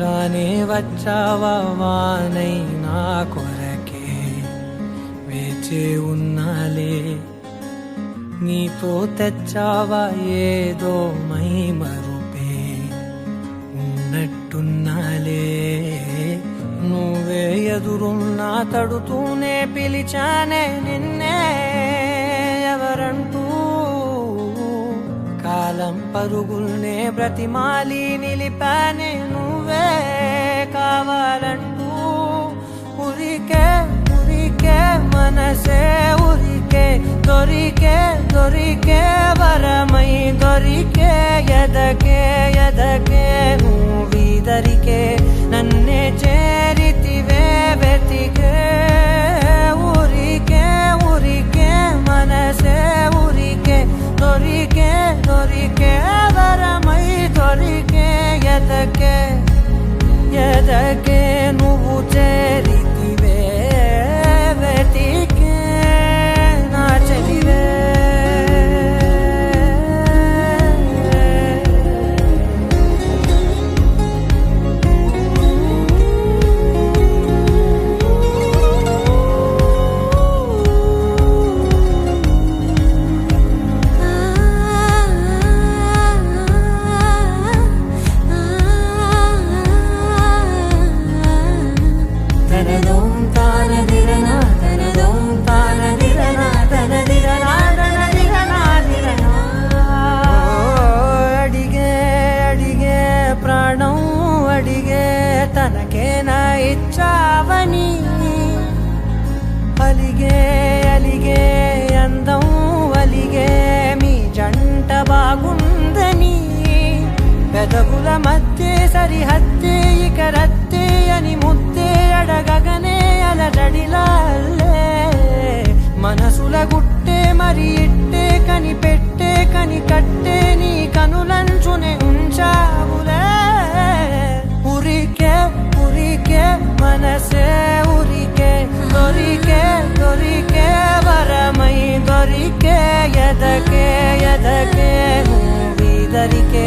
రానే వచ్చావా వానై నా కొరకే వేచే ఉన్నాలే నీతో తెచ్చావా ఏదో మై మరుపే ఉన్నట్టున్నాలే నువ్వే ఎదురున్నా తడుతూనే పిలిచానే నిన్నే ఎవరంటూ కాలం పరుగుల్నే బ్రతిమాలి నిలిపానే నువ్వే కావాలంటూ ఉరికే ఉరికే మనసే ఉరికే దొరికే దొరికే వరమై దొరికే ఎదకే ఎదకే నువ్వీదరికే నన్నే చేరితివే వెతికే ఉరికే ఉరికే మనసే ఉరికే దొరికే దొరికే వరమై దొరికే ఎదకే ఎదకే నువ్వు చేరితివే వెతికే నా చెలివే తనకేనా ఇచ్చావని అలిగే అలిగే అందం అలిగే మీ జంట బాగుందని పెదవుల మధ్య సరిహద్దే ఇక రద్దే అని ముద్దే అడగగనే అలజడిలాల్లే మనసుల గుట్టే మరి ఇట్టే కనిపెట్టే కని కట్టే నీ కనులంచునే ఉంచావులే ఉరికే ఉరికే మనసే ఉరికే దొరికే దొరికే వరమై దొరికే ఎదకే ఎదకే నువ్వీదరికే